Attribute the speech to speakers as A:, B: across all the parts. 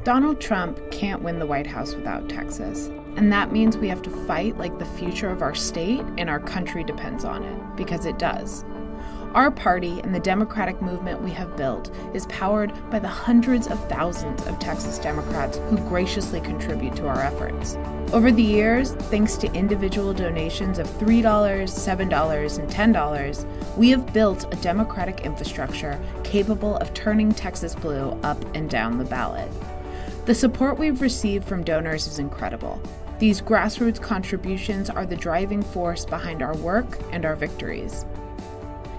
A: Donald Trump can't win the White House without Texas, and that means we have to fight like the future of our state and our country depends on it, because it does. Our party and the democratic movement we have built is powered by the hundreds of thousands of Texas Democrats who graciously contribute to our efforts. Over the years, thanks to individual donations of $3, $7, and $10, we have built a democratic infrastructure capable of turning Texas blue up and down the ballot. The support we've received from donors is incredible. These grassroots contributions are the driving force behind our work and our victories.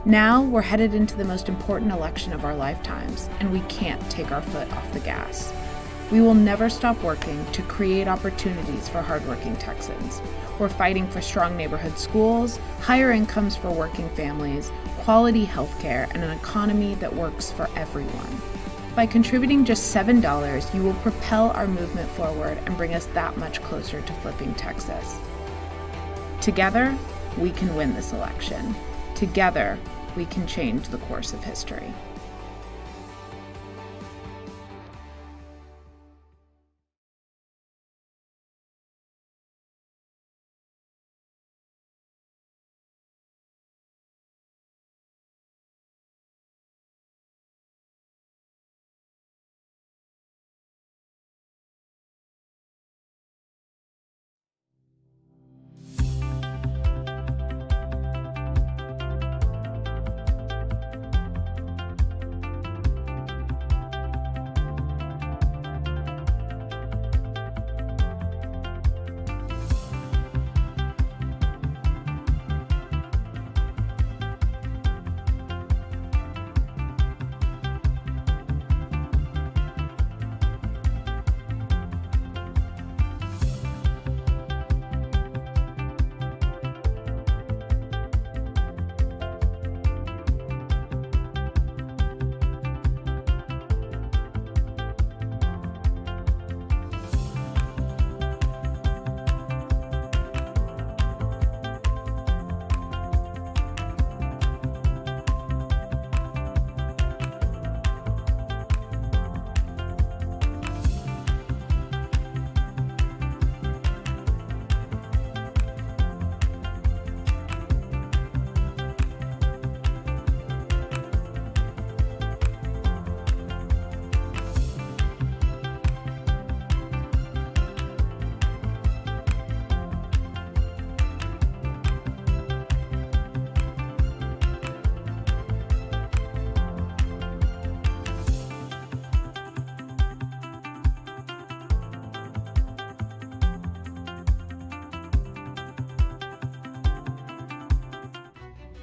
A: Now we're headed into the most important election of our lifetimes, and we can't take our foot off the gas. We will never stop working to create opportunities for hardworking Texans. We're fighting for strong neighborhood schools, higher incomes for working families, quality healthcare, and an economy that works for everyone. By contributing just $7, you will propel our movement forward and bring us that much closer to flipping Texas. Together, we can win this election. Together, we can change the course of history.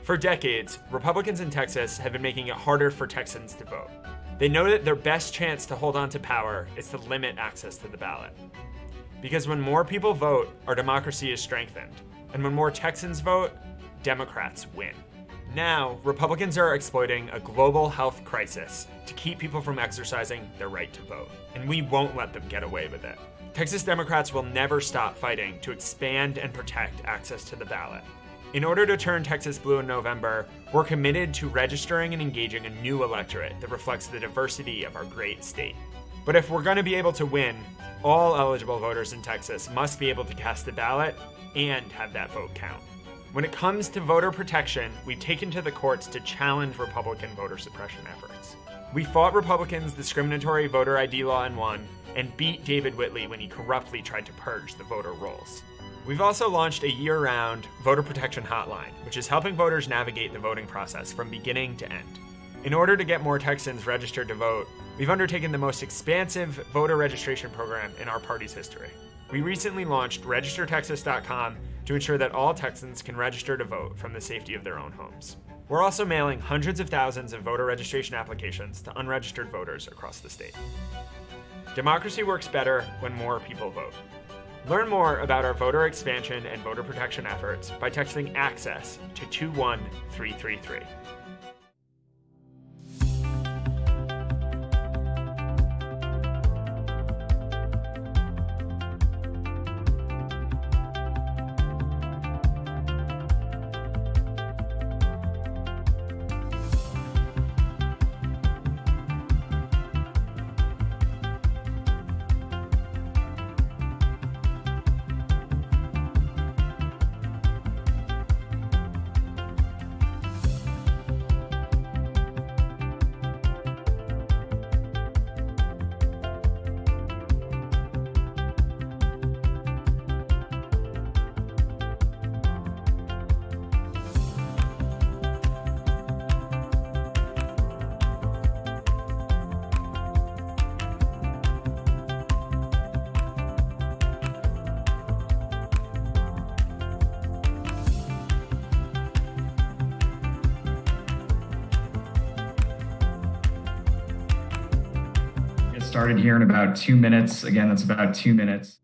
B: For decades, Republicans in Texas have been making it harder for Texans to vote. They know that their best chance to hold on to power is to limit access to the ballot. Because when more people vote, our democracy is strengthened. And when more Texans vote, Democrats win. Now, Republicans are exploiting a global health crisis to keep people from exercising their right to vote. And we won't let them get away with it. Texas Democrats will never stop fighting to expand and protect access to the ballot. In order to turn Texas blue in November, we're committed to registering and engaging a new electorate that reflects the diversity of our great state. But if we're going to be able to win, all eligible voters in Texas must be able to cast the ballot and have that vote count. When it comes to voter protection, we've taken to the courts to challenge Republican voter suppression efforts. We fought Republicans' discriminatory voter ID law and won, and beat David Whitley when he corruptly tried to purge the voter rolls. We've also launched a year-round voter protection hotline, which is helping voters navigate the voting process from beginning to end. In order to get more Texans registered to vote, we've undertaken the most expansive voter registration program in our party's history. We recently launched registertexas.com to ensure that all Texans can register to vote from the safety of their own homes. We're also mailing hundreds of thousands of voter registration applications to unregistered voters across the state. Democracy works better when more people vote. Learn more about our voter expansion and voter protection efforts by texting ACCESS to 21333.
C: started here in about 2 minutes. Again, that's about 2 minutes.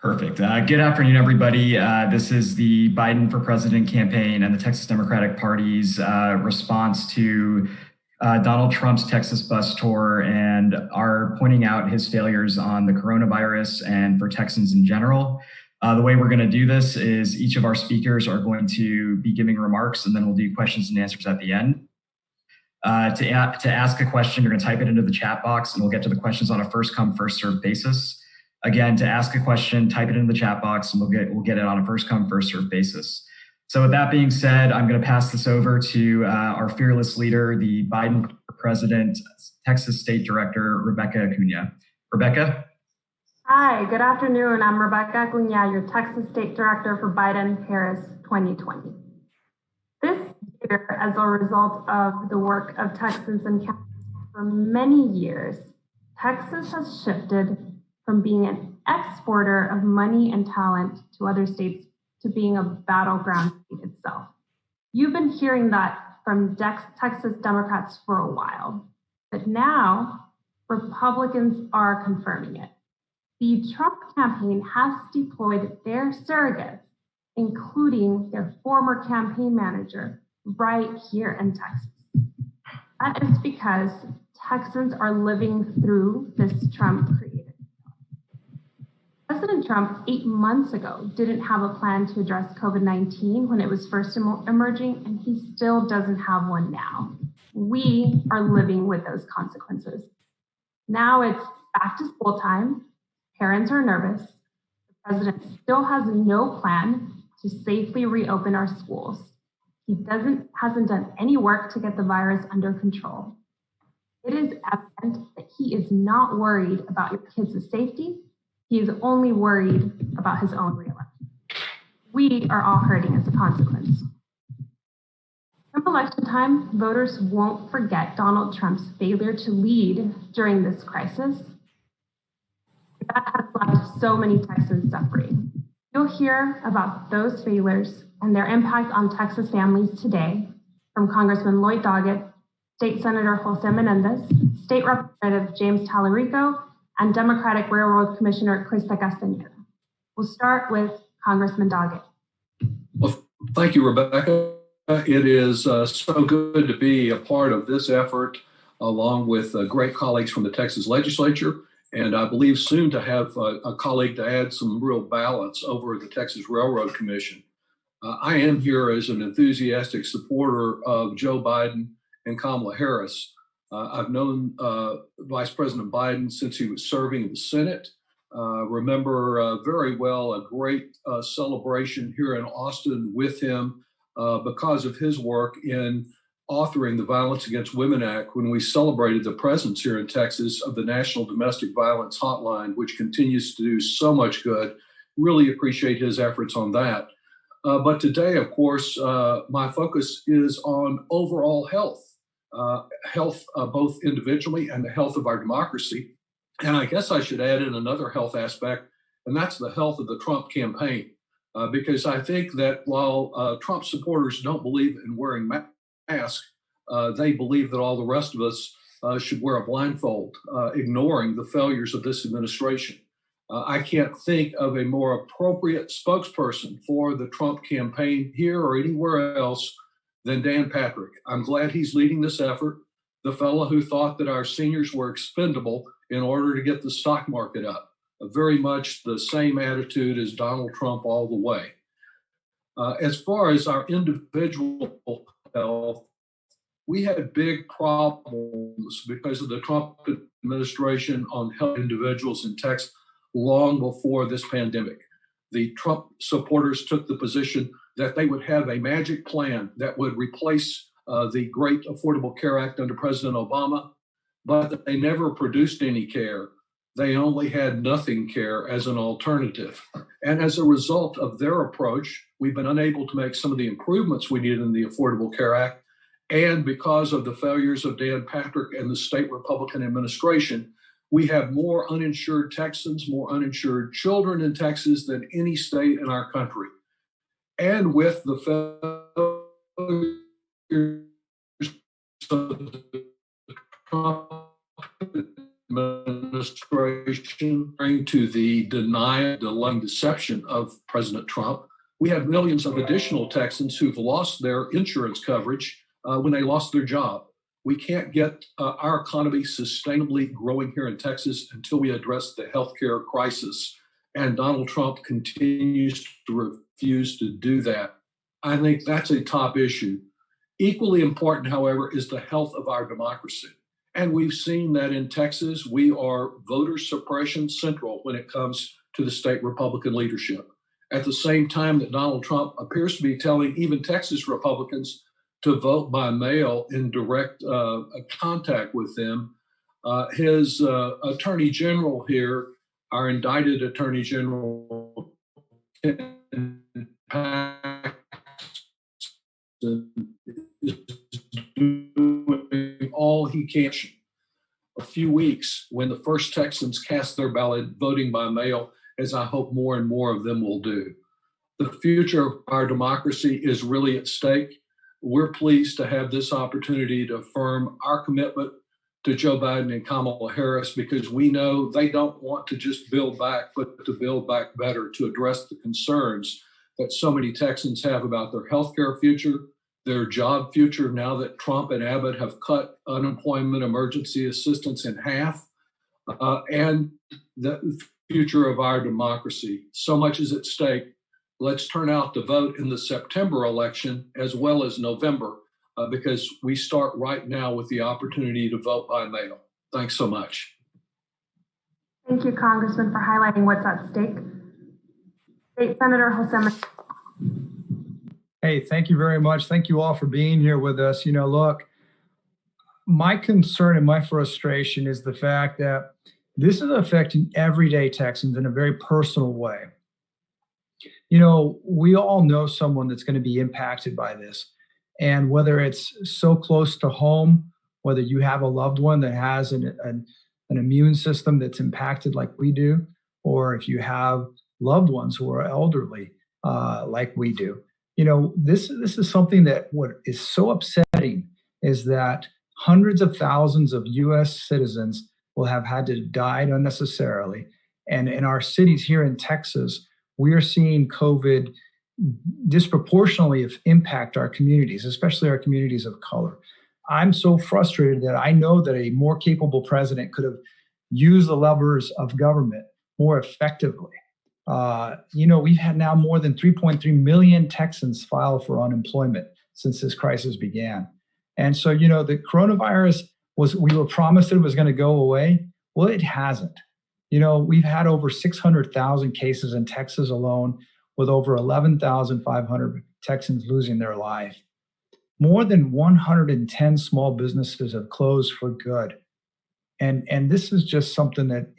C: Perfect. Good afternoon, everybody. This is the Biden for President campaign and the Texas Democratic Party's response to Donald Trump's Texas bus tour and our pointing out his failures on the coronavirus and for Texans in general. The way we're going to do this is each of our speakers are going to be giving remarks, and then we'll do questions and answers at the end. To ask a question, you're going to type it into the chat box, and we'll get to the questions on a first come, first served basis. Again, to ask a question, type it in the chat box, and we'll get it on a first come, first served basis. So with that being said, I'm going to pass this over to our fearless leader, the Biden for President Texas State Director, Rebecca Acuña. Rebecca?
D: Hi, good afternoon. I'm Rebecca Acuña, your Texas State Director for Biden-Harris 2020. This year, as a result of the work of Texans and counties for many years, Texas has shifted from being an exporter of money and talent to other states to being a battleground state itself. You've been hearing that from Texas Democrats for a while, but now Republicans are confirming it. The Trump campaign has deployed their surrogates, including their former campaign manager, right here in Texas. That is because Texans are living through this Trump created. President Trump 8 months ago didn't have a plan to address COVID-19 when it was first emerging, and he still doesn't have one now. We are living with those consequences. Now it's back to school time. Parents are nervous. The president still has no plan to safely reopen our schools. He hasn't done any work to get the virus under control. It is evident that he is not worried about your kids' safety. He is only worried about his own reelection. We are all hurting as a consequence. Come election time, voters won't forget Donald Trump's failure to lead during this crisis. That has left so many Texans suffering. You'll hear about those failures and their impact on Texas families today from Congressman Lloyd Doggett, State Senator José Menendez, State Representative James Talarico, and Democratic Railroad Commissioner Chrysta Castañeda. We'll start with Congressman Doggett.
E: Well, thank you, Rebecca. It is so good to be a part of this effort, along with great colleagues from the Texas legislature, and I believe soon to have a colleague to add some real balance over the Texas Railroad Commission. I am here as an enthusiastic supporter of Joe Biden and Kamala Harris. I've known Vice President Biden since he was serving in the Senate. Remember very well a great celebration here in Austin with him because of his work in authoring the Violence Against Women Act when we celebrated the presence here in Texas of the National Domestic Violence Hotline, which continues to do so much good. Really appreciate his efforts on that. But today, of course, my focus is on overall health, both individually and the health of our democracy. And I guess I should add in another health aspect, and that's the health of the Trump campaign. Because I think that while Trump supporters don't believe in wearing masks, they believe that all the rest of us should wear a blindfold, ignoring the failures of this administration. I can't think of a more appropriate spokesperson for the Trump campaign here or anywhere else than Dan Patrick. I'm glad he's leading this effort, the fellow who thought that our seniors were expendable in order to get the stock market up. Very much the same attitude as Donald Trump all the way. As far as our individual health, we had big problems because of the Trump administration on health individuals in Texas long before this pandemic. The Trump supporters took the position that they would have a magic plan that would replace the great Affordable Care Act under President Obama, but they never produced any care. They only had nothing care as an alternative. And as a result of their approach, we've been unable to make some of the improvements we need in the Affordable Care Act. And because of the failures of Dan Patrick and the state Republican administration, we have more uninsured Texans, more uninsured children in Texas than any state in our country. And with the failures of the Trump administration to the denial, delaying deception of President Trump, we have millions of additional Texans who've lost their insurance coverage when they lost their job. We can't get our economy sustainably growing here in Texas until we address the healthcare crisis. And Donald Trump continues to refuse to do that. I think that's a top issue. Equally important, however, is the health of our democracy. And we've seen that in Texas, we are voter suppression central when it comes to the state Republican leadership. At the same time that Donald Trump appears to be telling even Texas Republicans to vote by mail in direct contact with them, his attorney general here, our indicted attorney general, is doing all he can. A few weeks when the first Texans cast their ballot voting by mail, as I hope more and more of them will do. The future of our democracy is really at stake. We're pleased to have this opportunity to affirm our commitment to Joe Biden and Kamala Harris because we know they don't want to just build back, but to build back better, to address the concerns that so many Texans have about their healthcare future, their job future now that Trump and Abbott have cut unemployment emergency assistance in half, and the future of our democracy. So much is at stake. Let's turn out to vote in the September election as well as November, because we start right now with the opportunity to vote by mail. Thanks so much.
D: Thank you, Congressman, for highlighting what's at stake. State Senator José Menendez.
F: Hey, thank you very much. Thank you all for being here with us. Look, my concern and my frustration is the fact that this is affecting everyday Texans in a very personal way. We all know someone that's going to be impacted by this. And whether it's so close to home, whether you have a loved one that has an immune system that's impacted like we do, or if you have loved ones who are elderly like we do. This is something that what is so upsetting is that hundreds of thousands of U.S. citizens will have had to die unnecessarily. And in our cities here in Texas, we are seeing COVID disproportionately impact our communities, especially our communities of color. I'm so frustrated that I know that a more capable president could have used the levers of government more effectively. We've had now more than 3.3 million Texans file for unemployment since this crisis began. And so, the coronavirus we were promised it was going to go away. Well, it hasn't. We've had over 600,000 cases in Texas alone, with over 11,500 Texans losing their life. More than 110 small businesses have closed for good. And this is just something that,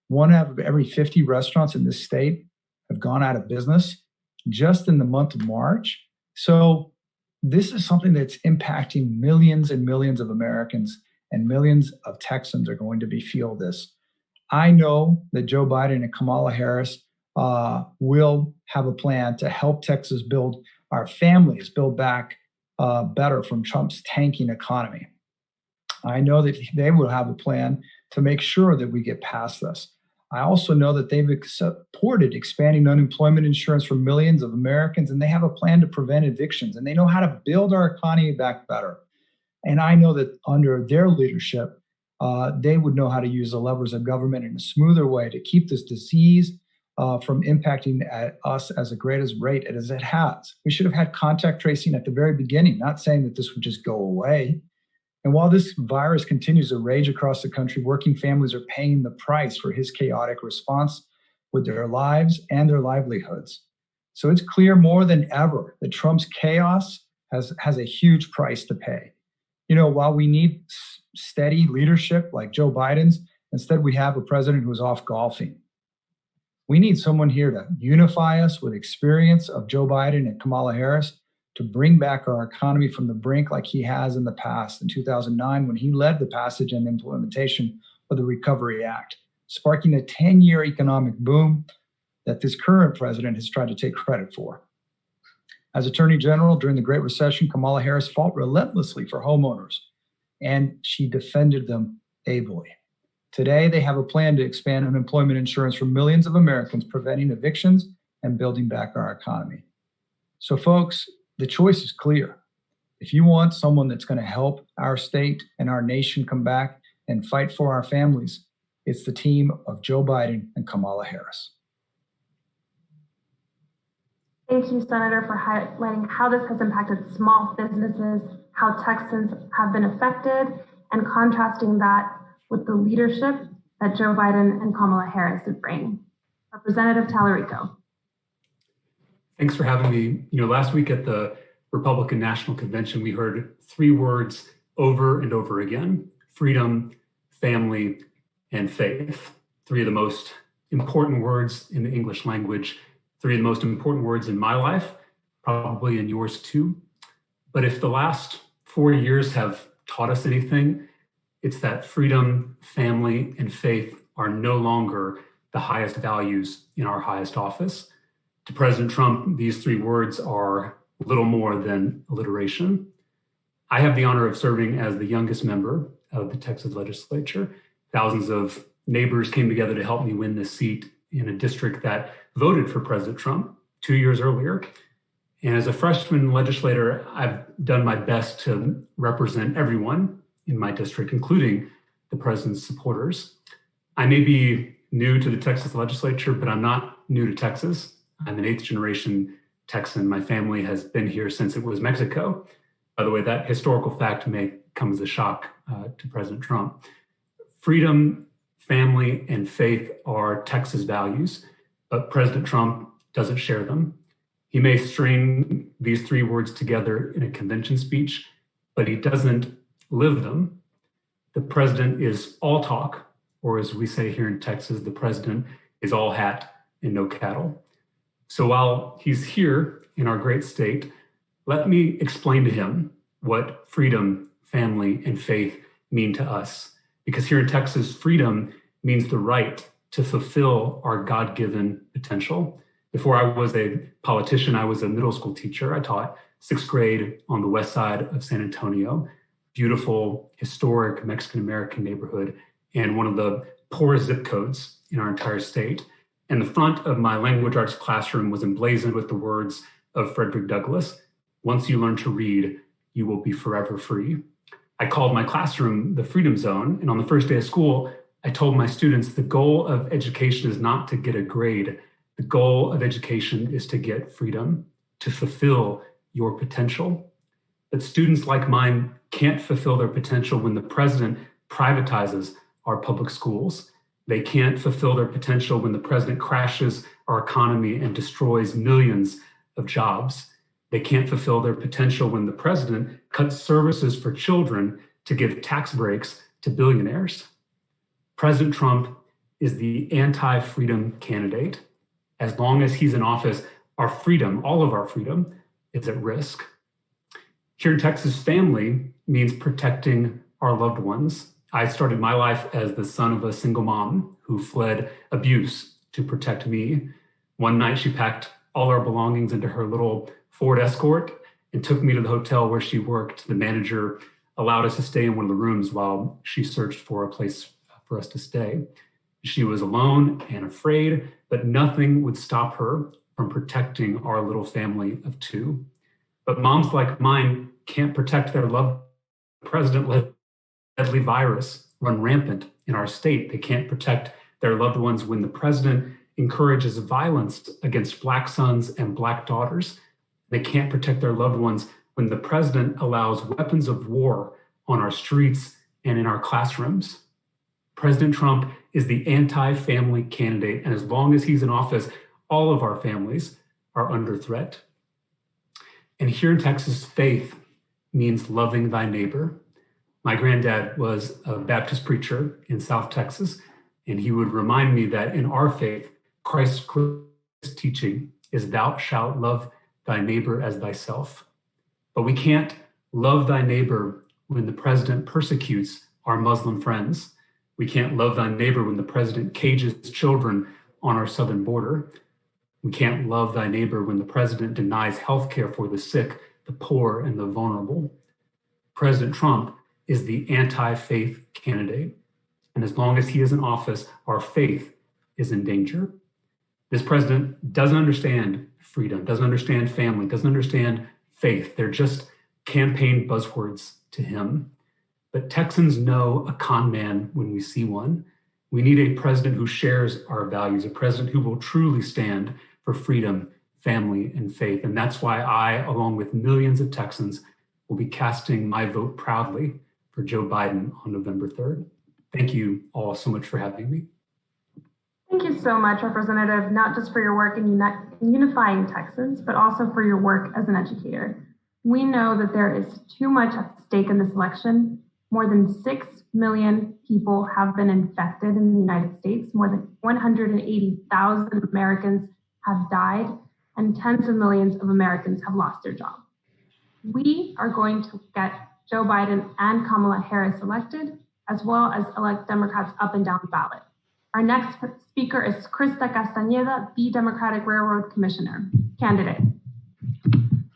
F: one out of every 50 restaurants in this state have gone out of business. just in the month of March. So this is something that's impacting millions and millions of Americans, and millions of Texans are going to feel this. I know that Joe Biden and Kamala Harris will have a plan to help Texas build our families, build back better from Trump's tanking economy. I know that they will have a plan to make sure that we get past this. I also know that they've supported expanding unemployment insurance for millions of Americans, and they have a plan to prevent evictions, and they know how to build our economy back better. And I know that under their leadership, they would know how to use the levers of government in a smoother way to keep this disease from impacting us as a great rate as it has. We should have had contact tracing at the very beginning, not saying that this would just go away. And while this virus continues to rage across the country, working families are paying the price for his chaotic response with their lives and their livelihoods. So it's clear more than ever that Trump's chaos has a huge price to pay. You know, while we need steady leadership like Joe Biden's, instead we have a president who's off golfing. We need someone here to unify us with experience of Joe Biden and Kamala Harris to bring back our economy from the brink like he has in the past in 2009 when he led the passage and implementation of the Recovery Act, sparking a 10-year economic boom that this current president has tried to take credit for. As Attorney General during the Great Recession, Kamala Harris fought relentlessly for homeowners, and she defended them ably. Today, they have a plan to expand unemployment insurance for millions of Americans, preventing evictions and building back our economy. So, folks, the choice is clear. If you want someone that's going to help our state and our nation come back and fight for our families, it's the team of Joe Biden and Kamala Harris.
D: Thank you, Senator, for highlighting how this has impacted small businesses, how Texans have been affected, and contrasting that with the leadership that Joe Biden and Kamala Harris would bring. Representative Talarico.
G: Thanks for having me. You know, last week at the Republican National Convention, we heard three words over and over again: freedom, family, and faith. Three of the most important words in the English language, three of the most important words in my life, probably in yours too. But if the last 4 years have taught us anything, it's that freedom, family, and faith are no longer the highest values in our highest office. To President Trump, these three words are little more than alliteration. I have the honor of serving as the youngest member of the Texas legislature. Thousands of neighbors came together to help me win this seat in a district that voted for President Trump 2 years earlier. And as a freshman legislator, I've done my best to represent everyone in my district, including the president's supporters. I may be new to the Texas legislature, but I'm not new to Texas. I'm an 8th generation Texan. My family has been here since it was Mexico. By the way, that historical fact may come as a shock to President Trump. Freedom, family, and faith are Texas values, but President Trump doesn't share them. He may string these three words together in a convention speech, but he doesn't live them. The president is all talk, or as we say here in Texas, the president is all hat and no cattle. So while he's here in our great state, let me explain to him what freedom, family, and faith mean to us. Because here in Texas, freedom means the right to fulfill our God-given potential. Before I was a politician, I was a middle school teacher. I taught 6th grade on the west side of San Antonio, beautiful, historic Mexican-American neighborhood, and one of the poorest zip codes in our entire state. And the front of my language arts classroom was emblazoned with the words of Frederick Douglass: "Once you learn to read, you will be forever free." I called my classroom the Freedom Zone. And on the first day of school, I told my students the goal of education is not to get a grade. The goal of education is to get freedom, to fulfill your potential. But students like mine can't fulfill their potential when the president privatizes our public schools. They can't fulfill their potential when the president crashes our economy and destroys millions of jobs. They can't fulfill their potential when the president cuts services for children to give tax breaks to billionaires. President Trump is the anti-freedom candidate. As long as he's in office, Our freedom, all of our freedom, is at risk. Here in Texas, family means protecting our loved ones. I started my life as the son of a single mom who fled abuse to protect me. One night she packed all our belongings into her little Ford Escort and took me to the hotel where she worked. The manager allowed us to stay in one of the rooms while she searched for a place for us to stay. She was alone and afraid, but nothing would stop her from protecting our little family of two. But moms like mine can't protect their loved president-led deadly virus run rampant in our state. They can't protect their loved ones when the president encourages violence against Black sons and Black daughters. They can't protect their loved ones when the president allows weapons of war on our streets and in our classrooms. President Trump is the anti-family candidate, and as long as he's in office, all of our families are under threat. And here in Texas, faith means loving thy neighbor. My granddad was a Baptist preacher in South Texas, and he would remind me that in our faith, Christ's teaching is thou shalt love thy neighbor as thyself. But we can't love thy neighbor when the president persecutes our Muslim friends. We can't love thy neighbor when the president cages children on our southern border. We can't love thy neighbor when the president denies health care for the sick, the poor, and the vulnerable. President Trump is the anti-faith candidate. And as long as he is in office, our faith is in danger. This president doesn't understand freedom, doesn't understand family, doesn't understand faith. They're just campaign buzzwords to him. But Texans know a con man when we see one. We need a president who shares our values, a president who will truly stand for freedom, family, and faith. And that's why I, along with millions of Texans, will be casting my vote proudly for Joe Biden on November 3rd. Thank you all so much for having me.
D: Thank you so much, Representative, not just for your work in unifying Texans, but also for your work as an educator. We know that there is too much at stake in this election. More than 6 million people have been infected in the United States. More than 180,000 Americans have died, and tens of millions of Americans have lost their job. We are going to get Joe Biden and Kamala Harris elected, as well as elect Democrats up and down the ballot. Our next speaker is Chrysta Castañeda, the Democratic Railroad Commissioner candidate.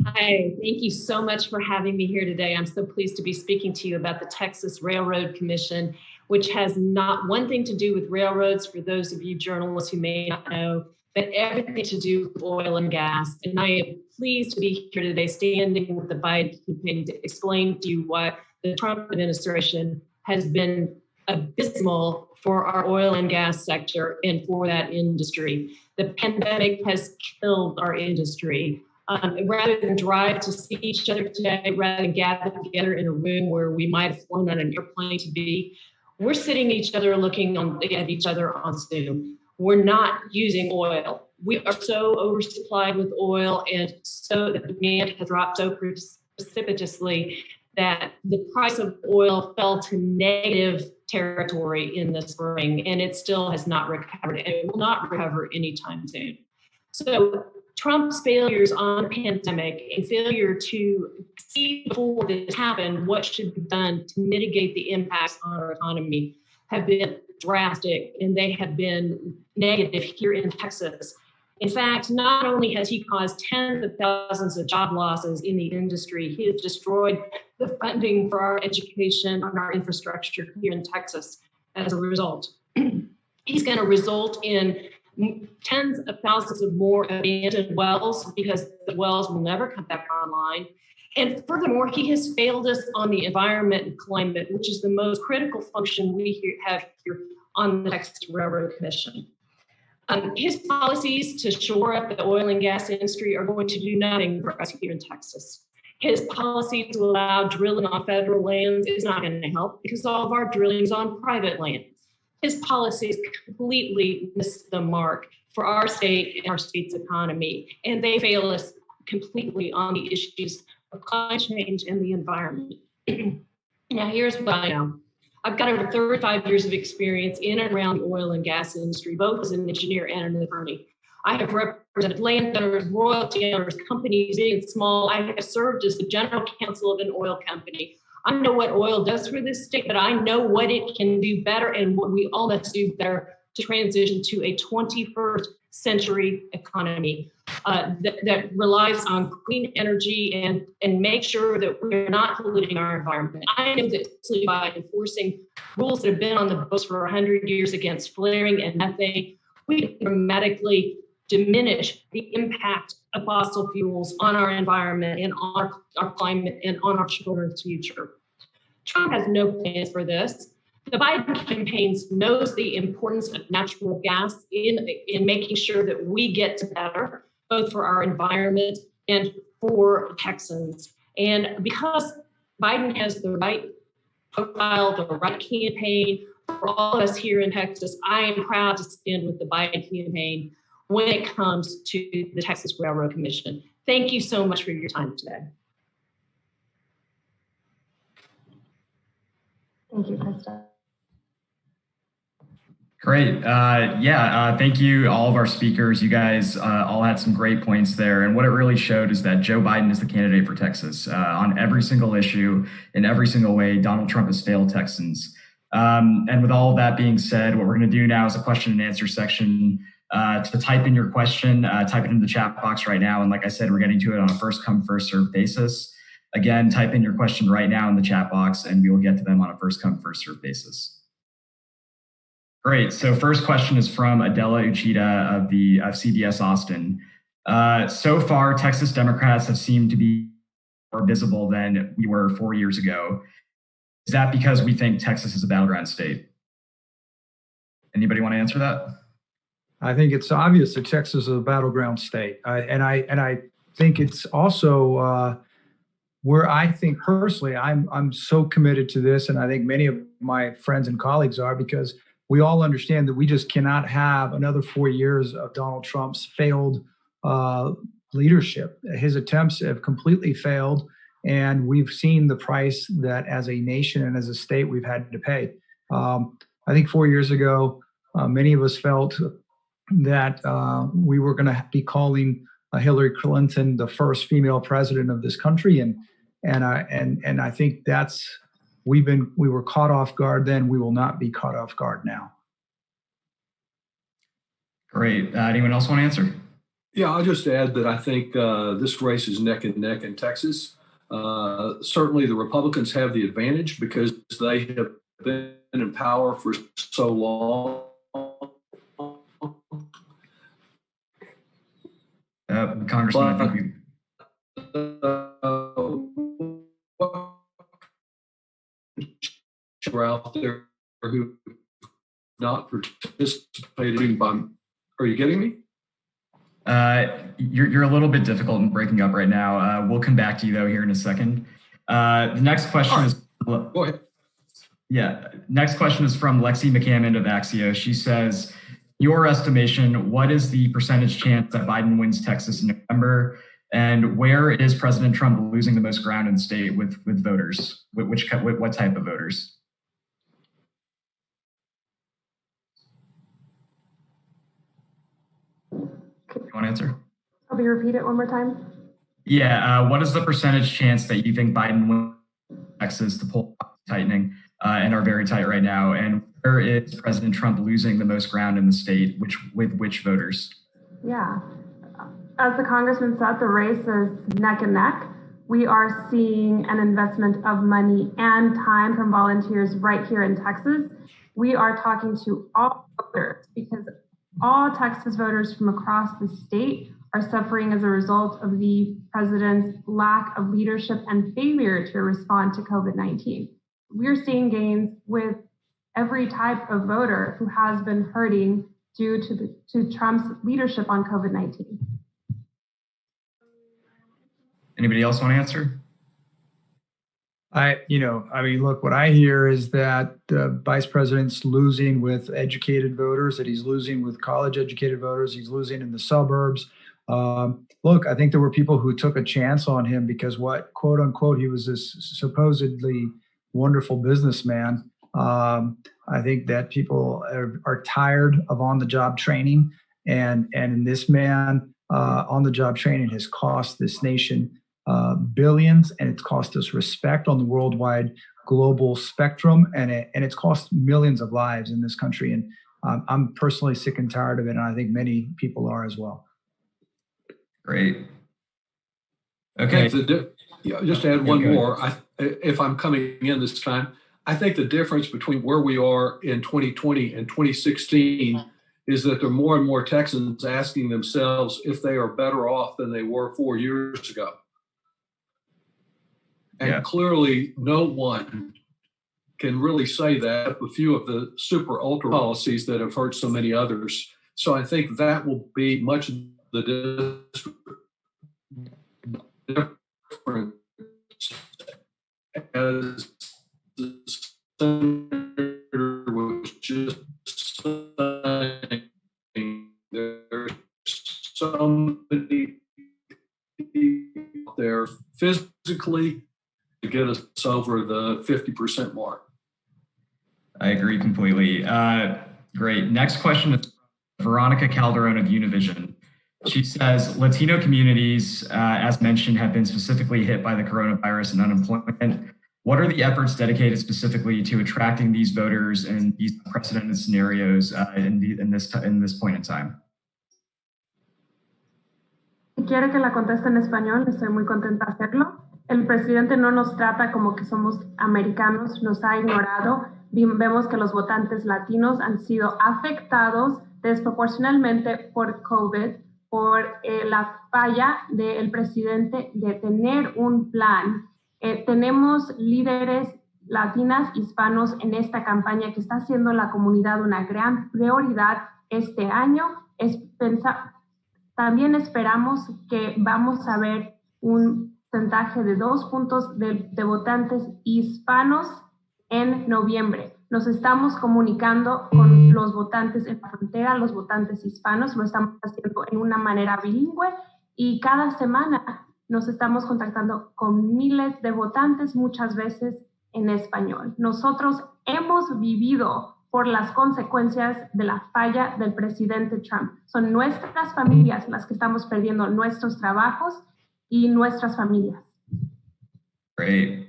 H: Hi, thank you so much for having me here today. I'm so pleased to be speaking to you about the Texas Railroad Commission, which has not one thing to do with railroads, for those of you journalists who may not know, but everything to do with oil and gas. And I am pleased to be here today standing with the Biden campaign to explain to you why the Trump administration has been abysmal for our oil and gas sector and for that industry. The pandemic has killed our industry. Rather than drive to see each other today, rather than gather together in a room where we might have flown on an airplane to be, we're sitting each other looking at each other on Zoom. We're not using oil. We are so oversupplied with oil, and so the demand has dropped so precipitously that the price of oil fell to negative territory in the spring, and it still has not recovered, and it will not recover anytime soon. So Trump's failures on the pandemic and failure to see before this happened what should be done to mitigate the impacts on our economy have been drastic, and they have been negative here in Texas. In fact, not only has he caused tens of thousands of job losses in the industry, he has destroyed the funding for our education and our infrastructure here in Texas as a result. He's going to result in tens of thousands of more abandoned wells because the wells will never come back online. And furthermore, he has failed us on the environment and climate, which is the most critical function we have here on the Texas Railroad Commission. His policies to shore up the oil and gas industry are going to do nothing for us here in Texas. His policy to allow drilling on federal lands is not going to help because all of our drilling is on private land. His policies completely miss the mark for our state and our state's economy, and they fail us completely on the issues of climate change and the environment. Now, here's what I know. I've got over 35 years of experience in and around the oil and gas industry, both as an engineer and an attorney. I have represented landowners, royalty owners, companies, big and small. I have served as the general counsel of an oil company. I know what oil does for this state, but I know what it can do better and what we all must do better to transition to a 21st century economy that relies on clean energy and make sure that we're not polluting our environment. I know that by enforcing rules that have been on the books for 100 years against flaring and methane, we can dramatically diminish the impact of fossil fuels on our environment and on our climate and on our children's future. Trump has no plans for this. The Biden campaign knows the importance of natural gas in making sure that we get to better, both for our environment and for Texans. And because Biden has the right profile, the right campaign for all of us here in Texas, I am proud to stand with the Biden campaign when it comes to the Texas Railroad Commission. Thank you so much for your time today.
D: Thank you, Chrysta.
C: Great. Thank you, all of our speakers. You guys all had some great points there. And what it really showed is that Joe Biden is the candidate for Texas. On every single issue, in every single way, Donald Trump has failed Texans. And with all of that being said, what we're going to do now is a question and answer section. To type in your question, type it in the chat box right now. And like I said, we're getting to it on a first come, first served basis. Again, type in your question right now in the chat box and we will get to them on a first come, first served basis. Great. So first question is from Adela Uchida of CBS Austin. So far, Texas Democrats have seemed to be more visible than we were 4 years ago. Is that because we think Texas is a battleground state? Anybody want to answer that?
F: I think it's obvious that Texas is a battleground state. I think it's also where I think personally, I'm so committed to this, and I think many of my friends and colleagues are, because we all understand that we just cannot have another 4 years of Donald Trump's failed leadership. His attempts have completely failed, and we've seen the price that as a nation and as a state we've had to pay. I think 4 years ago, many of us felt that we were going to be calling Hillary Clinton the first female president of this country, and I think that's we were caught off guard then. We will not be caught off guard now.
C: Great. Anyone else want to answer?
E: Yeah, I'll just add that I think this race is neck and neck in Texas. Certainly the Republicans have the advantage because they have been in power for so long.
C: Congressman, I think
E: we're out there who not participating by. Are you getting me?
C: You're a little bit difficult and breaking up right now. We'll come back to you though here in a second. The next question is.
E: Go ahead.
C: Yeah. Next question is from Lexi McCammond of Axios. She says, your estimation, what is the percentage chance that Biden wins Texas in November? And where is President Trump losing the most ground in the state with voters? What type of voters? You want to answer?
D: I'll repeat it one more time.
C: Yeah. What is the percentage chance that you think Biden wins Texas? The poll tightening and are very tight right now. And where is President Trump losing the most ground in the state? With which voters?
D: Yeah. As the congressman said, the race is neck and neck. We are seeing an investment of money and time from volunteers right here in Texas. We are talking to all voters because all Texas voters from across the state are suffering as a result of the president's lack of leadership and failure to respond to COVID-19. We're seeing gains with every type of voter who has been hurting due to Trump's leadership on COVID-19.
C: Anybody else want to answer?
F: Look, what I hear is that the vice president's losing with educated voters, that he's losing with college educated voters, he's losing in the suburbs. Look, I think there were people who took a chance on him because quote unquote, he was this supposedly wonderful businessman. I think that people are tired of on the job training. And this man on-the-job training has cost this nation billions, and it's cost us respect on the worldwide global spectrum, and it's cost millions of lives in this country. And I'm personally sick and tired of it, and I think many people are as well.
C: Great. Okay.
E: Just to add one more, if I'm coming in this time, I think the difference between where we are in 2020 and 2016 is that there are more and more Texans asking themselves if they are better off than they were 4 years ago. And clearly, no one can really say that, a few of the super ultra policies that have hurt so many others. So I think that will be much of the difference as the senator was just saying. There's so many people there physically to get us over the 50% mark.
C: I agree completely. Great. Next question is Veronica Calderon of Univision. She says, Latino communities, as mentioned, have been specifically hit by the coronavirus and unemployment. What are the efforts dedicated specifically to attracting these voters in these unprecedented scenarios in this point in time?
D: ¿Quiere que la conteste en español? Estoy muy contenta de hacerlo. El presidente no nos trata como que somos americanos, nos ha ignorado. Vemos que los votantes latinos han sido afectados desproporcionalmente por COVID, por la falla del presidente de tener un plan. Tenemos líderes latinas, hispanos en esta campaña que está haciendo la comunidad una gran prioridad este año. También esperamos que vamos a ver un porcentaje de 2 puntos de votantes hispanos en noviembre. Nos estamos comunicando con los votantes en la frontera, los votantes hispanos, lo estamos haciendo en una manera bilingüe y cada semana nos estamos contactando con miles de votantes, muchas veces en español. Nosotros hemos vivido por las consecuencias de la falla del presidente Trump. Son nuestras familias las que estamos perdiendo nuestros trabajos y nuestras familias.
C: Great.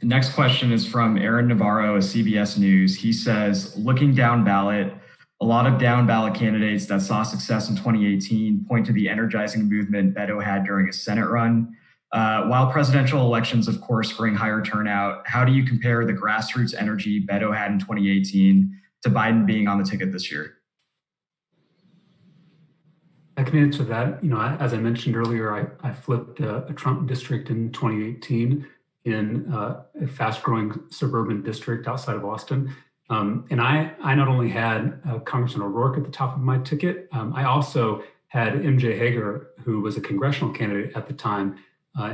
C: Next question is from Aaron Navarro of CBS News. He says, looking down ballot, a lot of down ballot candidates that saw success in 2018 point to the energizing movement Beto had during his Senate run. While presidential elections, of course, bring higher turnout, how do you compare the grassroots energy Beto had in 2018 to Biden being on the ticket this year?
G: I can answer that. As I mentioned earlier, I flipped a Trump district in 2018 in a fast-growing suburban district outside of Austin. And I not only had Congressman O'Rourke at the top of my ticket, I also had MJ Hager, who was a congressional candidate at the time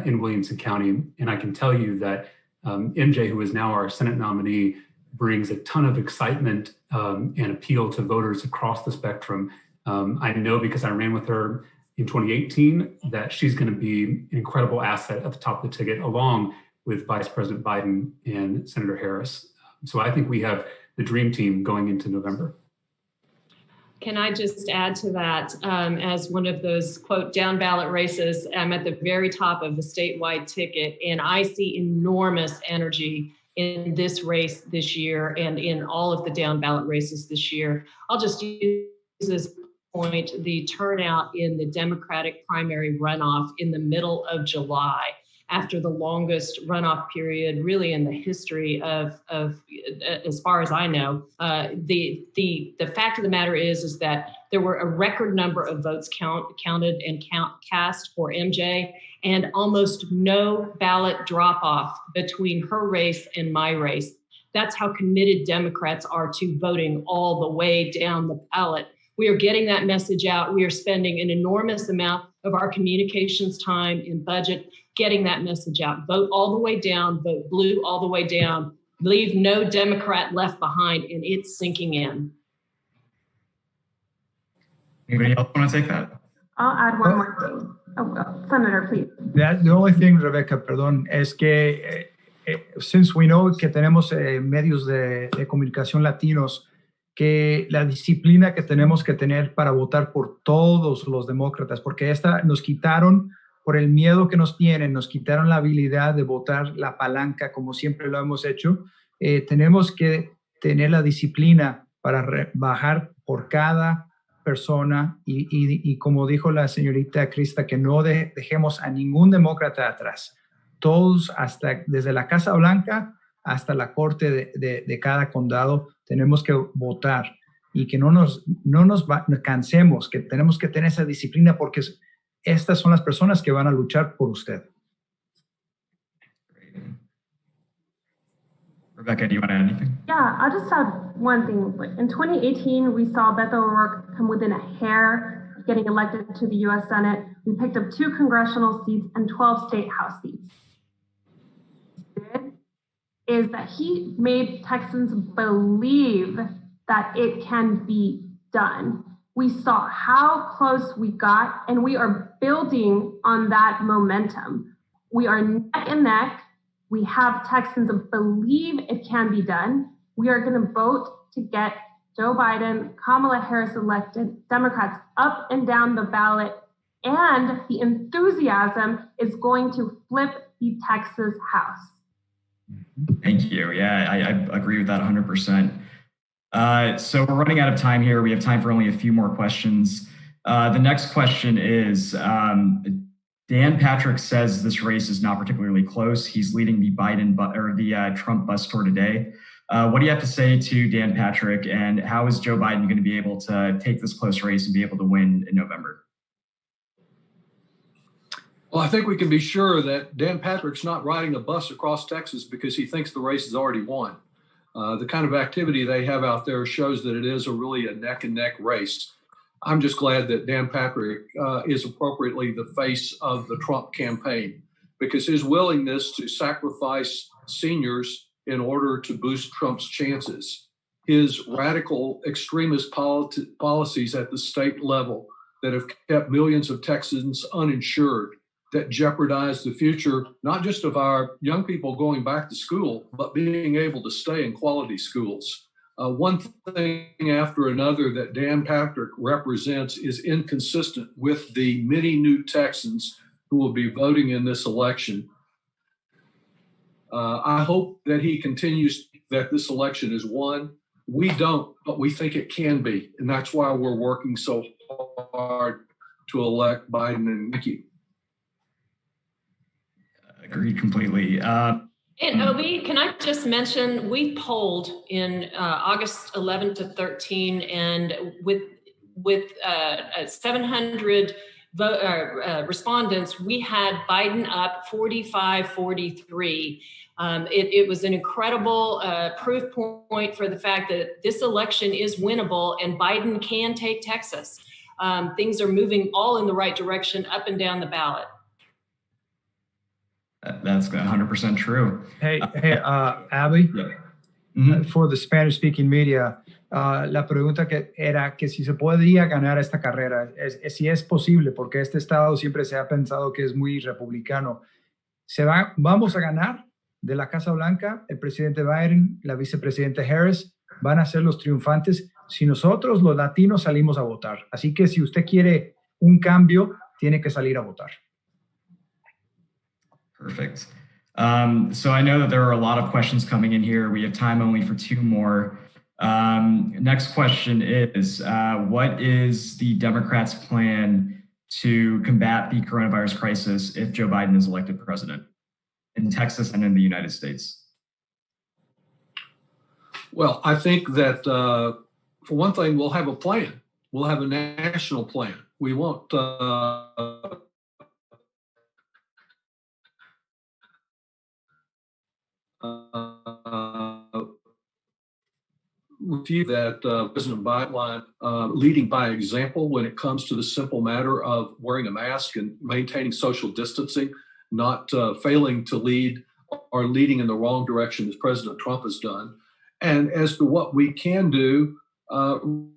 G: in Williamson County. And I can tell you that MJ, who is now our Senate nominee, brings a ton of excitement and appeal to voters across the spectrum. I know because I ran with her in 2018 that she's going to be an incredible asset at the top of the ticket, along with Vice President Biden and Senator Harris. So I think we have the dream team going into November.
H: Can I just add to that, as one of those, quote, down ballot races, I'm at the very top of the statewide ticket, and I see enormous energy in this race this year and in all of the down ballot races this year. I'll just use this point, the turnout in the Democratic primary runoff in the middle of July, after the longest runoff period really in the history of as far as I know. The fact of the matter is that there were a record number of votes counted and cast for MJ, and almost no ballot drop-off between her race and my race. That's how committed Democrats are to voting all the way down the ballot. We are getting that message out. We are spending an enormous amount of our communications time and budget getting that message out. Vote all the way down, vote blue all the way down, leave no Democrat left behind, and it's sinking in.
C: Anybody else want to take that?
D: I'll add one more thing. Senator, please.
F: The only thing, Rebecca, perdón, es que since we know que tenemos medios de comunicación latinos, que la disciplina que tenemos que tener para votar por todos los demócratas, porque nos quitaron, por el miedo que nos tienen, nos quitaron la habilidad de votar la palanca como siempre lo hemos hecho. Tenemos que tener la disciplina para bajar por cada persona y como dijo la señorita Chrysta, que no dejemos a ningún demócrata atrás. Todos, desde la Casa Blanca hasta la corte de cada condado, tenemos que votar y que no nos cansemos, que tenemos que tener esa disciplina porque estas son las personas que van a luchar por usted.
C: Rebecca, do you want to add anything?
D: Yeah, I'll just add one thing. In 2018, we saw Beto O'Rourke come within a hair of getting elected to the U.S. Senate. We picked up 2 congressional seats and 12 state house seats. Is that he made Texans believe that it can be done. We saw how close we got, and we are building on that momentum. We are neck and neck. We have Texans believe it can be done. We are going to vote to get Joe Biden, Kamala Harris elected, Democrats up and down the ballot, and the enthusiasm is going to flip the Texas House.
C: Thank you. Yeah, I agree with that 100%. So we're running out of time here. We have time for only a few more questions. The next question is, Dan Patrick says this race is not particularly close. He's leading the Trump bus tour today. What do you have to say to Dan Patrick, and how is Joe Biden going to be able to take this close race and be able to win in November?
E: Well, I think we can be sure that Dan Patrick's not riding a bus across Texas because he thinks the race is already won. The kind of activity they have out there shows that it is really a neck and neck race. I'm just glad that Dan Patrick is appropriately the face of the Trump campaign, because his willingness to sacrifice seniors in order to boost Trump's chances, his radical extremist policies at the state level that have kept millions of Texans uninsured, that jeopardize the future, not just of our young people going back to school, but being able to stay in quality schools. One thing after another that Dan Patrick represents is inconsistent with the many new Texans who will be voting in this election. I hope that he continues, that this election is won. We don't, but we think it can be. And that's why we're working so hard to elect Biden and Nikki.
C: Agreed completely.
H: And Obi, can I just mention, we polled in August 11 to 13, and with 700 respondents, we had Biden up 45-43. It was an incredible proof point for the fact that this election is winnable and Biden can take Texas. Things are moving all in the right direction, up and down the ballot.
C: That's 100% true.
F: Hey, Abby, for the Spanish-speaking media, la pregunta que era que si se podía ganar esta carrera, si es posible, porque este estado siempre se ha pensado que es muy republicano. Vamos a ganar de la Casa Blanca, el presidente Biden, la vicepresidenta Harris, van a ser los triunfantes si nosotros, los latinos, salimos a votar. Así que si usted quiere un cambio, tiene que salir a votar.
C: Perfect. So I know that there are a lot of questions coming in here. We have time only for 2 more. Next question is, what is the Democrats' plan to combat the coronavirus crisis if Joe Biden is elected president in Texas and in the United States?
E: Well, I think that for one thing, we'll have a plan. We'll have a national plan. We won't review that President Biden leading by example when it comes to the simple matter of wearing a mask and maintaining social distancing, not failing to lead or leading in the wrong direction as President Trump has done. And as to what we can do,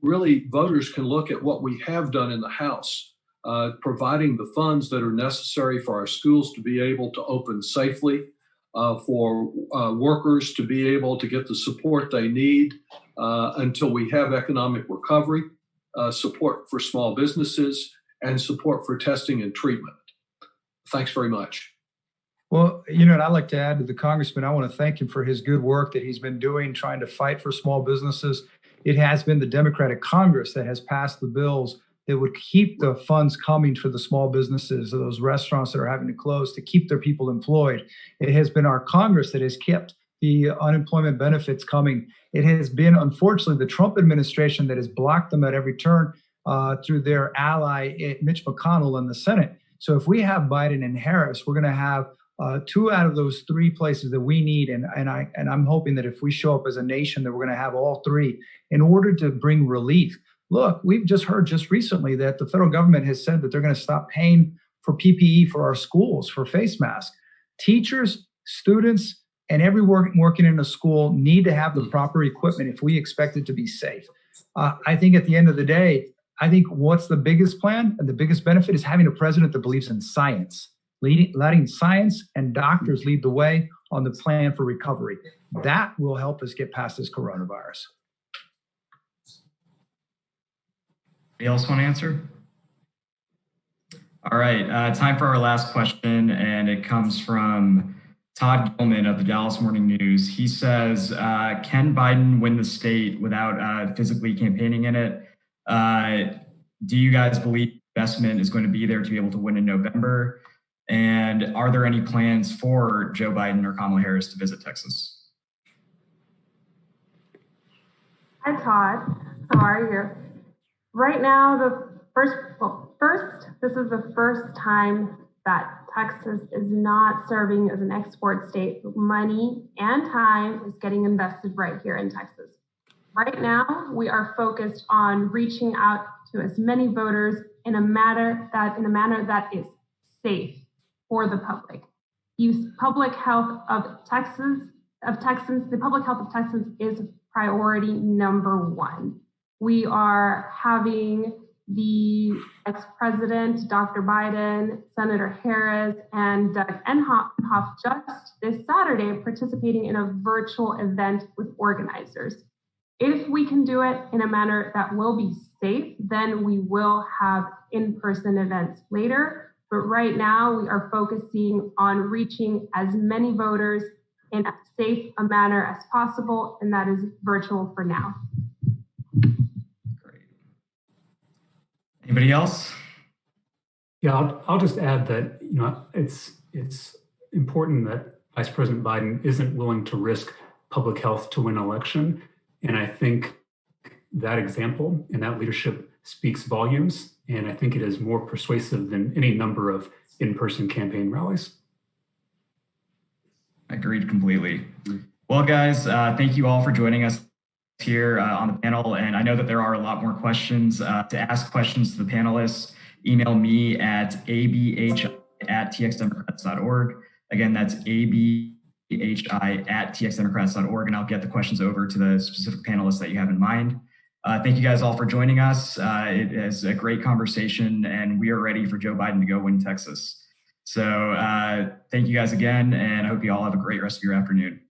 E: really voters can look at what we have done in the House, providing the funds that are necessary for our schools to be able to open safely, for workers to be able to get the support they need until we have economic recovery, support for small businesses, and support for testing and treatment. Thanks very much.
F: Well, and I'd like to add to the congressman, I want to thank him for his good work that he's been doing, trying to fight for small businesses. It has been the Democratic Congress that has passed the bills that would keep the funds coming for the small businesses, or those restaurants that are having to close, to keep their people employed. It has been our Congress that has kept the unemployment benefits coming. It has been, unfortunately, the Trump administration that has blocked them at every turn through their ally, Mitch McConnell, in the Senate. So if we have Biden and Harris, we're going to have 2 out of those 3 places that we need. And I'm hoping that if we show up as a nation, that we're going to have all 3 in order to bring relief. Look, we've just heard just recently that the federal government has said that they're going to stop paying for PPE for our schools, for face masks. Teachers, students, and everyone working in a school need to have the proper equipment if we expect it to be safe. I think at the end of the day, I think what's the biggest plan and the biggest benefit is having a president that believes in science, letting science and doctors lead the way on the plan for recovery. That will help us get past this coronavirus.
C: Anybody else want to answer? All right, time for our last question, and it comes from Todd Gilman of the Dallas Morning News. He says, can Biden win the state without physically campaigning in it? Do you guys believe investment is going to be there to be able to win in November? And are there any plans for Joe Biden or Kamala Harris to visit Texas?
D: Hi, Todd. How are you? Right now, this is the first time that Texas is not serving as an export state. Money and time is getting invested right here in Texas. Right now, we are focused on reaching out to as many voters in a manner that is safe for the public. The public health of Texans is priority number 1. We are having the ex-president, Dr. Biden, Senator Harris, and Doug Emhoff just this Saturday participating in a virtual event with organizers. If we can do it in a manner that will be safe, then we will have in-person events later. But right now, we are focusing on reaching as many voters in as safe a manner as possible, and that is virtual for now.
C: Great. Anybody else?
G: Yeah, I'll just add that it's important that Vice President Biden isn't willing to risk public health to win an election, and I think that example and that leadership speaks volumes, and I think it is more persuasive than any number of in-person campaign rallies.
C: Agreed completely. Well, guys, thank you all for joining us here on the panel. And I know that there are a lot more questions. To ask questions to the panelists, email me at abhi@txdemocrats.org. Again, that's abhi@txdemocrats.org, and I'll get the questions over to the specific panelists that you have in mind. Thank you guys all for joining us. It is a great conversation, and we are ready for Joe Biden to go win Texas. So thank you guys again, and I hope you all have a great rest of your afternoon.